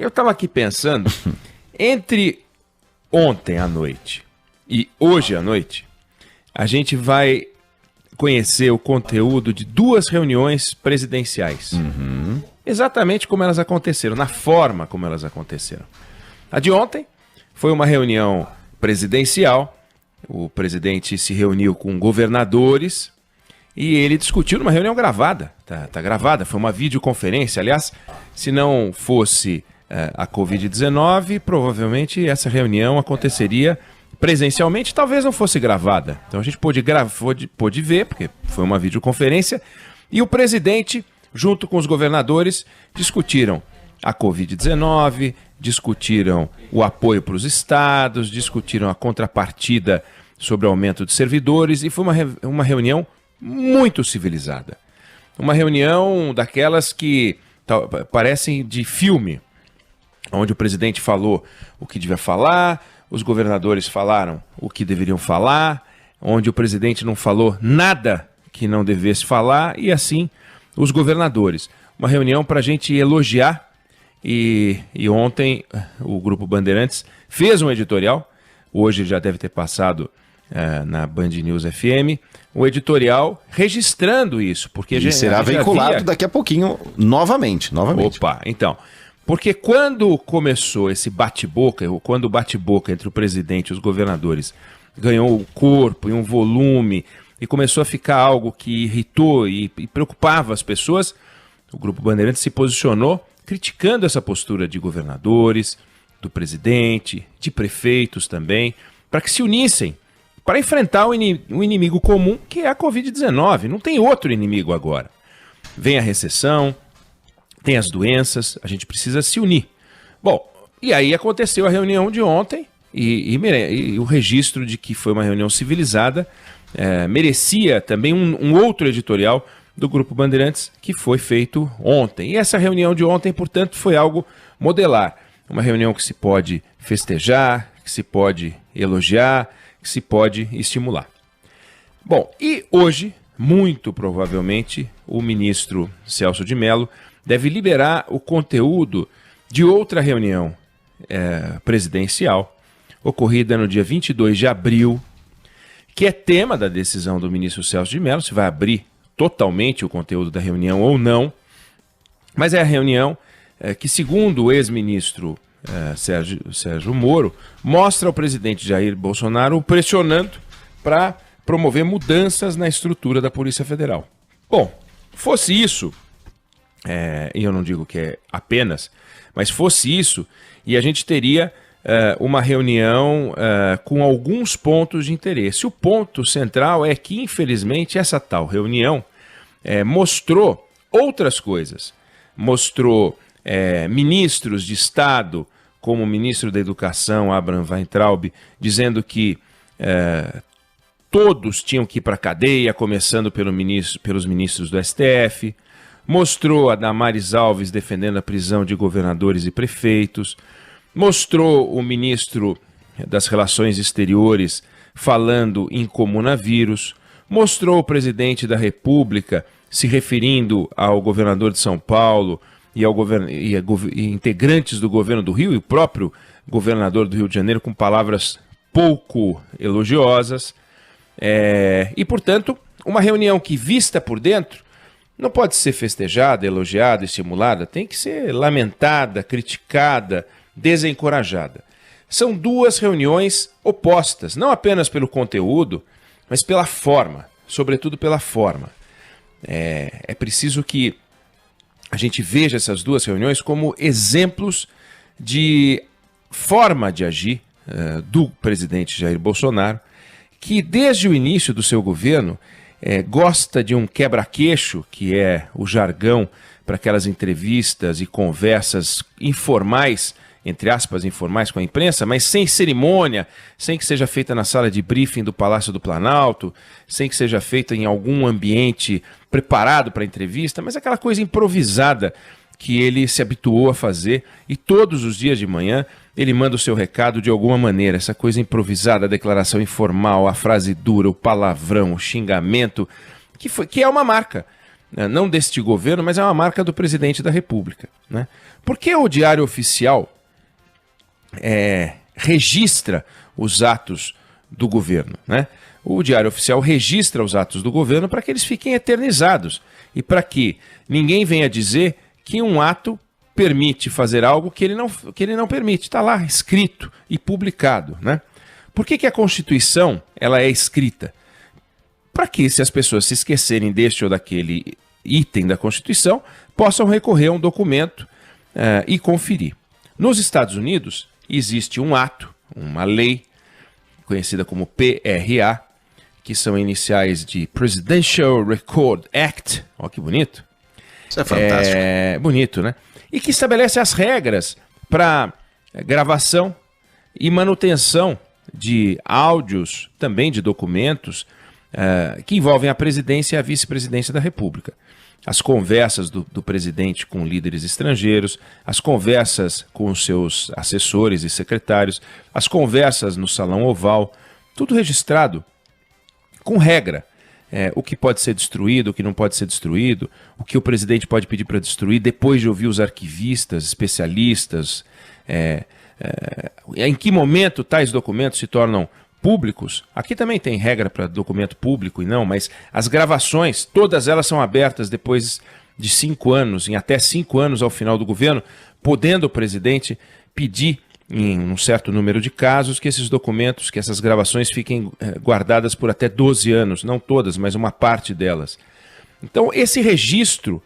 eu estava aqui pensando, entre ontem à noite e hoje à noite, a gente vai conhecer o conteúdo de 2 reuniões presidenciais. Exatamente como elas aconteceram, na forma como elas aconteceram. A de ontem foi uma reunião presidencial, o presidente se reuniu com governadores e ele discutiu numa reunião gravada, tá gravada, foi uma videoconferência. Aliás, se não fosse a Covid-19, provavelmente essa reunião aconteceria presencialmente, talvez não fosse gravada. Então a gente pôde ver, porque foi uma videoconferência, e o presidente, junto com os governadores, discutiram a Covid-19, discutiram o apoio para os estados, discutiram a contrapartida sobre o aumento de servidores, e foi uma reunião muito civilizada. Uma reunião daquelas que parecem de filme, onde o presidente falou o que devia falar, os governadores falaram o que deveriam falar, onde o presidente não falou nada que não devesse falar, e assim os governadores. Uma reunião para a gente elogiar, e ontem o Grupo Bandeirantes fez um editorial, hoje já deve ter passado na Band News FM, um editorial registrando isso, porque e será veiculado daqui a pouquinho novamente. Opa, então, porque quando começou esse bate-boca, quando o bate-boca entre o presidente e os governadores ganhou um corpo e um volume e começou a ficar algo que irritou e preocupava as pessoas, o Grupo Bandeirantes se posicionou criticando essa postura de governadores, do presidente, de prefeitos também, para que se unissem para enfrentar um inimigo comum, que é a Covid-19. Não tem outro inimigo agora. Vem a recessão, tem as doenças, a gente precisa se unir. Bom, e aí aconteceu a reunião de ontem, e o registro de que foi uma reunião civilizada merecia também um outro editorial do Grupo Bandeirantes que foi feito ontem. E essa reunião de ontem, portanto, foi algo modelar. Uma reunião que se pode festejar, que se pode elogiar, que se pode estimular. Bom, e hoje, muito provavelmente, o ministro Celso de Mello deve liberar o conteúdo de outra reunião presidencial, ocorrida no dia 22 de abril, que é tema da decisão do ministro Celso de Mello, se vai abrir totalmente o conteúdo da reunião ou não, mas é a reunião que, segundo o ex-ministro Sérgio Moro, mostra ao presidente Jair Bolsonaro o pressionando para promover mudanças na estrutura da Polícia Federal. Bom, fosse isso, e eu não digo que é apenas, mas fosse isso, e a gente teria uma reunião com alguns pontos de interesse. O ponto central é que, infelizmente, essa tal reunião mostrou outras coisas. Mostrou ministros de Estado, como o ministro da Educação, Abraham Weintraub, dizendo que todos tinham que ir para a cadeia, começando pelos ministros do STF. Mostrou a Damares Alves defendendo a prisão de governadores e prefeitos. Mostrou o ministro das Relações Exteriores falando em comunavírus. Mostrou o presidente da República se referindo ao governador de São Paulo e integrantes do governo do Rio, e o próprio governador do Rio de Janeiro, com palavras pouco elogiosas. E, portanto, uma reunião que, vista por dentro, não pode ser festejada, elogiada, estimulada, tem que ser lamentada, criticada, desencorajada. São 2 reuniões opostas, não apenas pelo conteúdo, mas pela forma, sobretudo pela forma. É preciso que a gente veja essas 2 reuniões como exemplos de forma de agir do presidente Jair Bolsonaro, que desde o início do seu governo gosta de um quebra-queixo, que é o jargão para aquelas entrevistas e conversas informais, entre aspas, informais com a imprensa, mas sem cerimônia, sem que seja feita na sala de briefing do Palácio do Planalto, sem que seja feita em algum ambiente preparado para a entrevista, mas aquela coisa improvisada que ele se habituou a fazer, e todos os dias de manhã ele manda o seu recado de alguma maneira, essa coisa improvisada, a declaração informal, a frase dura, o palavrão, o xingamento, que é uma marca não deste governo, mas é uma marca do presidente da República, né? Por que o Diário Oficial registra os atos do governo, né? O Diário Oficial registra os atos do governo para que eles fiquem eternizados e para que ninguém venha dizer que um ato permite fazer algo que ele não permite. Está lá escrito e publicado, né? Por que a Constituição ela é escrita? Para que, se as pessoas se esquecerem deste ou daquele item da Constituição, possam recorrer a um documento e conferir. Nos Estados Unidos, existe um ato, uma lei, conhecida como PRA, que são iniciais de Presidential Record Act. Olha que bonito. Isso é fantástico. É bonito, né? E que estabelece as regras para gravação e manutenção de áudios, também de documentos, que envolvem a presidência e a vice-presidência da República. As conversas do presidente com líderes estrangeiros, as conversas com os seus assessores e secretários, as conversas no Salão Oval, tudo registrado com regra. O que pode ser destruído, o que não pode ser destruído, o que o presidente pode pedir para destruir depois de ouvir os arquivistas, especialistas, em que momento tais documentos se tornam públicos. Aqui também tem regra para documento público e não, mas as gravações, todas elas são abertas depois de 5 anos, em até 5 anos ao final do governo, podendo o presidente pedir, em um certo número de casos, que esses documentos, que essas gravações fiquem guardadas por até 12 anos, não todas, mas uma parte delas. Então, esse registro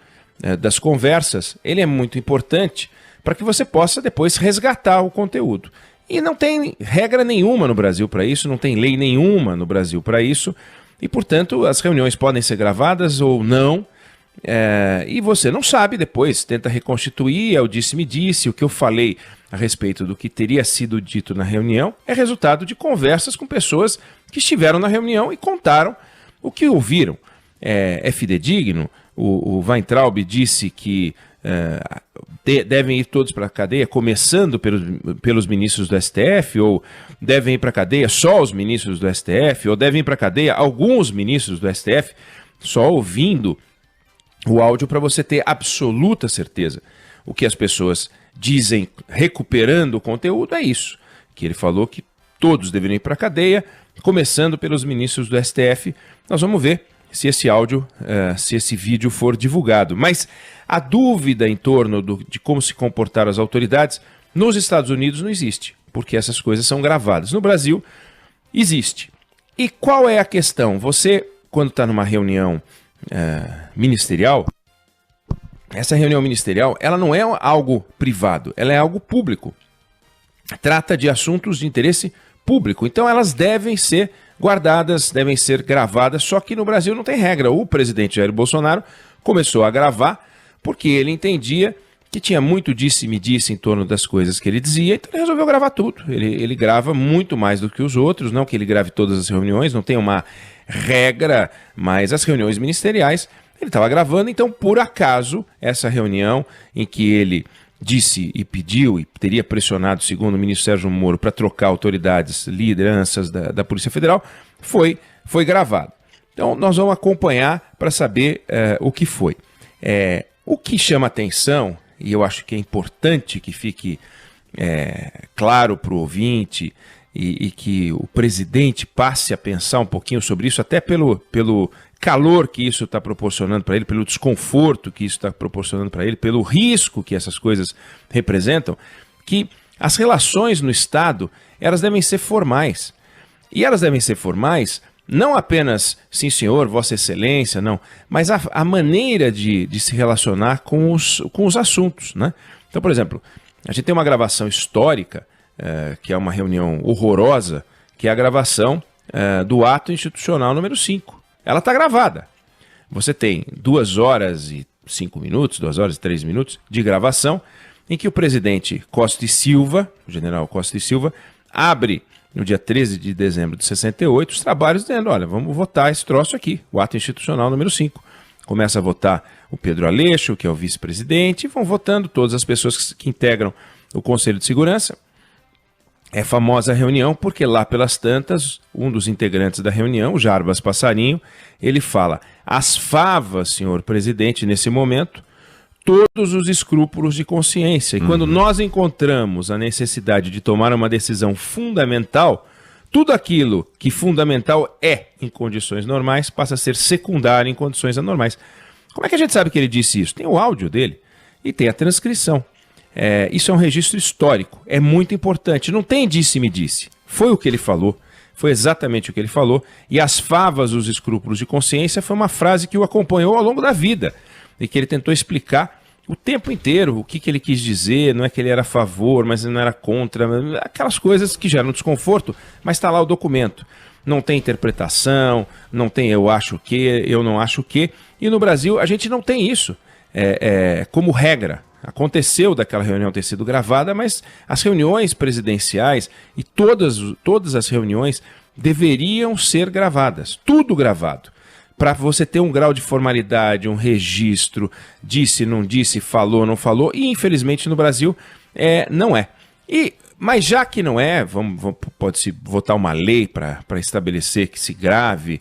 das conversas, ele é muito importante para que você possa depois resgatar o conteúdo. E não tem regra nenhuma no Brasil para isso, não tem lei nenhuma no Brasil para isso, e, portanto, as reuniões podem ser gravadas ou não, e você não sabe depois, tenta reconstituir, eu disse-me-disse, o que eu falei a respeito do que teria sido dito na reunião é resultado de conversas com pessoas que estiveram na reunião e contaram o que ouviram. É fidedigno? O Weintraub disse que devem ir todos para a cadeia, começando pelos ministros do STF, ou devem ir para a cadeia só os ministros do STF, ou devem ir para a cadeia alguns ministros do STF, só ouvindo o áudio para você ter absoluta certeza. O que as pessoas dizem, recuperando o conteúdo, é isso. Que ele falou que todos deveriam ir para a cadeia, começando pelos ministros do STF. Nós vamos ver se esse áudio, se esse vídeo for divulgado. Mas a dúvida em torno de como se comportaram as autoridades nos Estados Unidos não existe, porque essas coisas são gravadas. No Brasil, existe. E qual é a questão? Você, quando está numa reunião ministerial, essa reunião ministerial, ela não é algo privado, ela é algo público. Trata de assuntos de interesse público, então elas devem ser guardadas, devem ser gravadas, só que no Brasil não tem regra. O presidente Jair Bolsonaro começou a gravar porque ele entendia que tinha muito disse-me-disse em torno das coisas que ele dizia, então ele resolveu gravar tudo. Ele grava muito mais do que os outros, não que ele grave todas as reuniões, não tem uma regra, mas as reuniões ministeriais ele estava gravando, então por acaso essa reunião em que ele disse e pediu e teria pressionado, segundo o ministro Sérgio Moro, para trocar autoridades, lideranças da Polícia Federal, foi gravado. Então nós vamos acompanhar para saber o que foi. O que chama atenção, e eu acho que é importante que fique claro para o ouvinte e que o presidente passe a pensar um pouquinho sobre isso, até pelo calor que isso está proporcionando para ele, pelo desconforto que isso está proporcionando para ele, pelo risco que essas coisas representam, que as relações no Estado, elas devem ser formais. E elas devem ser formais não apenas, sim senhor, vossa excelência, não, mas a maneira de se relacionar com os assuntos, né? Então, por exemplo, a gente tem uma gravação histórica, que é uma reunião horrorosa, que é a gravação do ato institucional número 5. Ela está gravada. Você tem 2 horas e 5 minutos, 2 horas e 3 minutos de gravação, em que o presidente Costa e Silva, o general Costa e Silva, abre no dia 13 de dezembro de 68 os trabalhos dizendo, olha, vamos votar esse troço aqui, o ato institucional número 5. Começa a votar o Pedro Aleixo, que é o vice-presidente, e vão votando todas as pessoas que integram o Conselho de Segurança. É famosa a reunião porque lá pelas tantas, um dos integrantes da reunião, o Jarbas Passarinho, ele fala, as favas, senhor presidente, nesse momento, todos os escrúpulos de consciência. E quando nós encontramos a necessidade de tomar uma decisão fundamental, tudo aquilo que fundamental é em condições normais passa a ser secundário em condições anormais. Como é que a gente sabe que ele disse isso? Tem o áudio dele e tem a transcrição. Isso é um registro histórico, é muito importante. Não tem disse-me-disse. Foi o que ele falou, foi exatamente o que ele falou. E as favas, os escrúpulos de consciência, foi uma frase que o acompanhou ao longo da vida e que ele tentou explicar o tempo inteiro o que ele quis dizer. Não é que ele era a favor, mas não era contra, aquelas coisas que geram desconforto, mas está lá o documento. Não tem interpretação, não tem eu acho que, eu não acho que. E no Brasil a gente não tem isso como regra. Aconteceu daquela reunião ter sido gravada, mas as reuniões presidenciais e todas as reuniões deveriam ser gravadas, tudo gravado, para você ter um grau de formalidade, um registro, disse, não disse, falou, não falou, e infelizmente no Brasil não é. Mas já que não é, pode-se votar uma lei para estabelecer que se grave,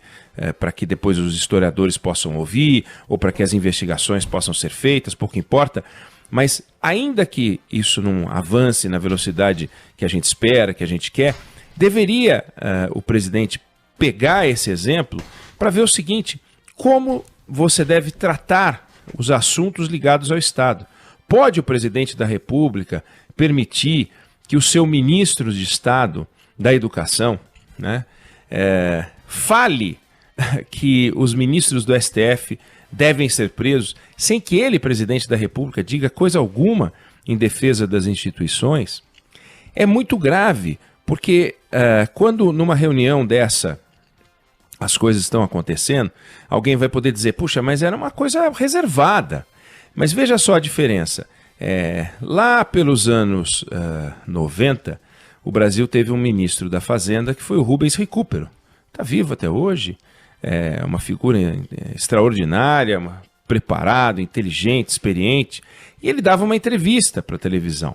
para que depois os historiadores possam ouvir, ou para que as investigações possam ser feitas, pouco importa. Mas ainda que isso não avance na velocidade que a gente espera, que a gente quer, deveria o presidente pegar esse exemplo para ver o seguinte: como você deve tratar os assuntos ligados ao Estado. Pode o presidente da República permitir que o seu ministro de Estado da Educação, né, fale que os ministros do STF devem ser presos, sem que ele, presidente da República, diga coisa alguma em defesa das instituições? É muito grave, porque quando numa reunião dessa as coisas estão acontecendo, alguém vai poder dizer, puxa, mas era uma coisa reservada. Mas veja só a diferença. Lá pelos anos 90, o Brasil teve um ministro da Fazenda que foi o Rubens Recupero. Está vivo até hoje. É uma figura extraordinária, preparado, inteligente, experiente. E ele dava uma entrevista para a televisão.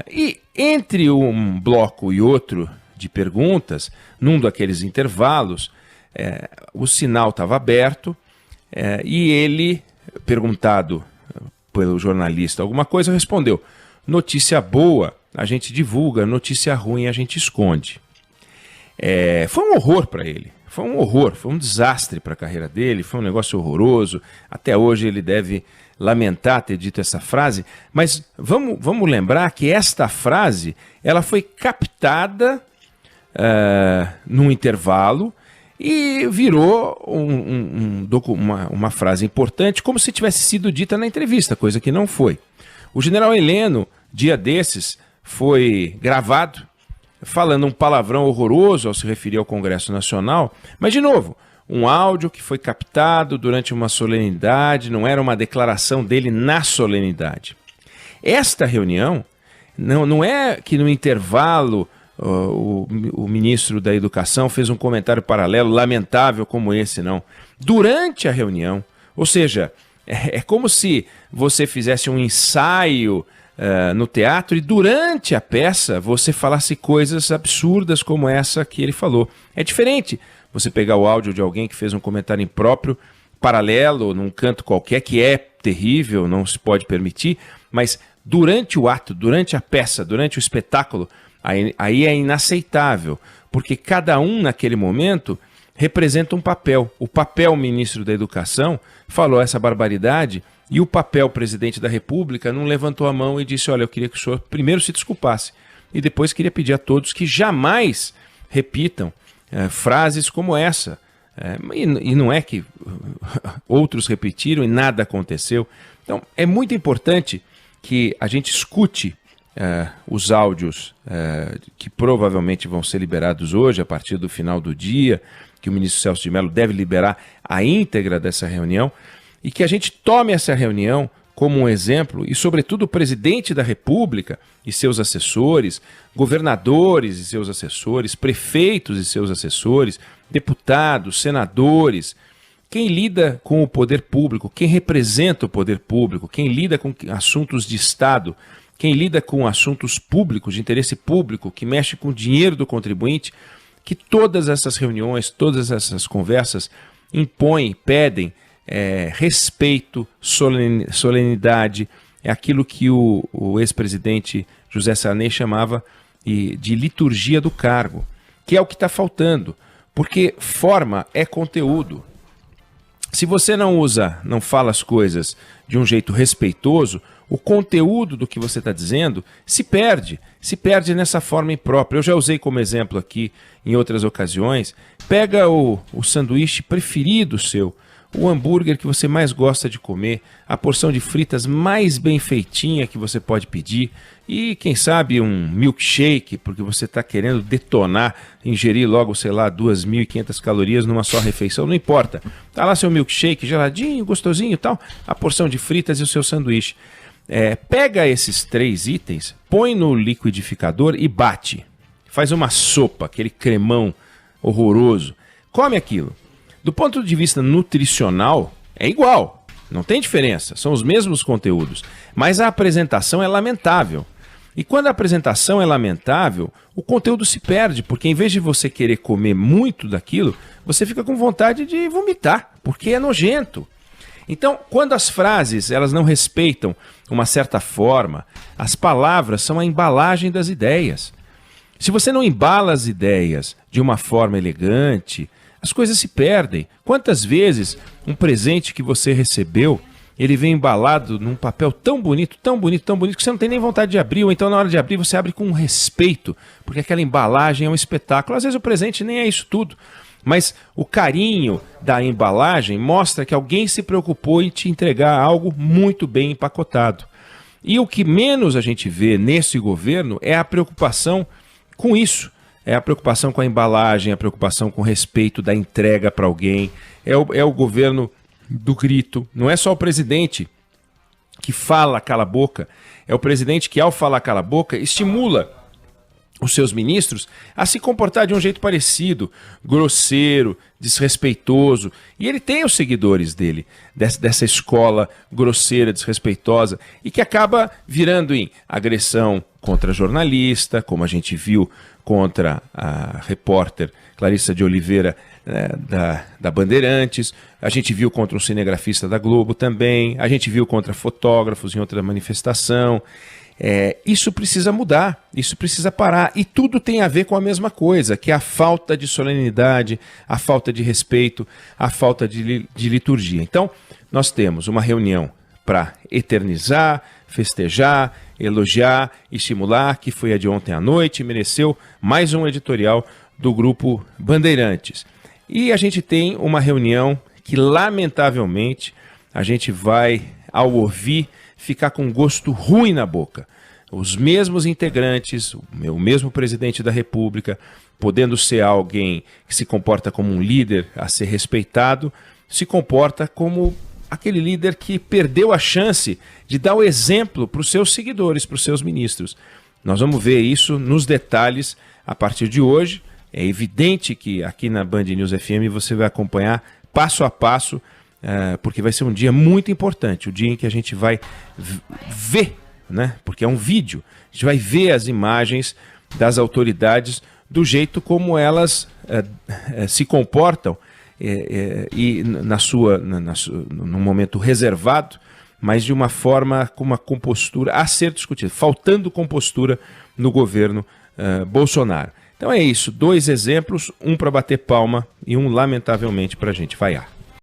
E entre um bloco e outro de perguntas, num daqueles intervalos, o sinal estava aberto e ele, perguntado pelo jornalista alguma coisa, respondeu: notícia boa a gente divulga, notícia ruim a gente esconde. Foi um horror para ele. Foi um horror, foi um desastre para a carreira dele, foi um negócio horroroso. Até hoje ele deve lamentar ter dito essa frase, mas vamos lembrar que esta frase ela foi captada num intervalo e virou uma frase importante, como se tivesse sido dita na entrevista, coisa que não foi. O general Heleno, dia desses, foi gravado falando um palavrão horroroso ao se referir ao Congresso Nacional, mas, de novo, um áudio que foi captado durante uma solenidade, não era uma declaração dele na solenidade. Esta reunião, não é que no intervalo o ministro da Educação fez um comentário paralelo lamentável como esse, não. Durante a reunião, ou seja, é como se você fizesse um ensaio no teatro e durante a peça você falasse coisas absurdas como essa que ele falou. É diferente você pegar o áudio de alguém que fez um comentário impróprio, paralelo, num canto qualquer, que é terrível, não se pode permitir, mas durante o ato, durante a peça, durante o espetáculo, aí é inaceitável, porque cada um naquele momento representa um papel. O papel ministro da Educação falou essa barbaridade e o papel presidente da República não levantou a mão e disse: olha, eu queria que o senhor primeiro se desculpasse e depois queria pedir a todos que jamais repitam frases como essa. E não é que outros repetiram e nada aconteceu. Então é muito importante que a gente escute os áudios que provavelmente vão ser liberados hoje, a partir do final do dia, que o ministro Celso de Mello deve liberar a íntegra dessa reunião, e que a gente tome essa reunião como um exemplo, e sobretudo o presidente da República e seus assessores, governadores e seus assessores, prefeitos e seus assessores, deputados, senadores, quem lida com o poder público, quem representa o poder público, quem lida com assuntos de Estado, quem lida com assuntos públicos, de interesse público, que mexe com o dinheiro do contribuinte, que todas essas reuniões, todas essas conversas impõem, pedem respeito, solenidade, é aquilo que o ex-presidente José Sarney chamava de liturgia do cargo, que é o que está faltando, porque forma é conteúdo. Se você não fala as coisas de um jeito respeitoso, o conteúdo do que você está dizendo se perde nessa forma imprópria. Eu já usei como exemplo aqui em outras ocasiões. Pega o sanduíche preferido seu, o hambúrguer que você mais gosta de comer, a porção de fritas mais bem feitinha que você pode pedir e, quem sabe, um milkshake, porque você está querendo detonar, ingerir logo, sei lá, 2.500 calorias numa só refeição, não importa. Tá lá seu milkshake, geladinho, gostosinho e tal, a porção de fritas e o seu sanduíche. Pega esses 3 itens, põe no liquidificador e bate. Faz uma sopa, aquele cremão horroroso. Come aquilo. Do ponto de vista nutricional, é igual, não tem diferença, são os mesmos conteúdos, mas a apresentação é lamentável. E quando a apresentação é lamentável, o conteúdo se perde, porque em vez de você querer comer muito daquilo, você fica com vontade de vomitar, porque é nojento. Então, quando as frases elas não respeitam uma certa forma, as palavras são a embalagem das ideias. Se você não embala as ideias de uma forma elegante, as coisas se perdem. Quantas vezes um presente que você recebeu, ele vem embalado num papel tão bonito, tão bonito, tão bonito, que você não tem nem vontade de abrir, ou então na hora de abrir você abre com respeito, porque aquela embalagem é um espetáculo. Às vezes o presente nem é isso tudo, mas o carinho da embalagem mostra que alguém se preocupou em te entregar algo muito bem empacotado. E o que menos a gente vê nesse governo é a preocupação com isso. É a preocupação com a embalagem, a preocupação com o respeito da entrega para alguém. É o governo do grito. Não é só o presidente que fala cala a boca. É o presidente que, ao falar cala a boca, estimula os seus ministros a se comportar de um jeito parecido, grosseiro, desrespeitoso. E ele tem os seguidores dele, dessa escola grosseira, desrespeitosa, e que acaba virando em agressão contra jornalista, como a gente viu contra a repórter Clarissa de Oliveira da Bandeirantes, a gente viu contra um cinegrafista da Globo também, a gente viu contra fotógrafos em outra manifestação. Isso precisa mudar, isso precisa parar, e tudo tem a ver com a mesma coisa, que é a falta de solenidade, a falta de respeito, a falta de liturgia. Então, nós temos uma reunião para eternizar, festejar, elogiar, estimular, que foi a de ontem à noite, mereceu mais um editorial do Grupo Bandeirantes. E a gente tem uma reunião que, lamentavelmente, a gente vai, ao ouvir, ficar com gosto ruim na boca. Os mesmos integrantes, o mesmo presidente da República, podendo ser alguém que se comporta como um líder a ser respeitado, se comporta como aquele líder que perdeu a chance de dar o exemplo para os seus seguidores, para os seus ministros. Nós vamos ver isso nos detalhes a partir de hoje. É evidente que aqui na Band News FM você vai acompanhar passo a passo, porque vai ser um dia muito importante, o dia em que a gente vai ver, né? Porque é um vídeo, a gente vai ver as imagens das autoridades do jeito como elas se comportam e num momento reservado, mas de uma forma com uma compostura a ser discutida, faltando compostura no governo Bolsonaro. Então é isso, 2 exemplos, um para bater palma e um, lamentavelmente, para a gente vaiar.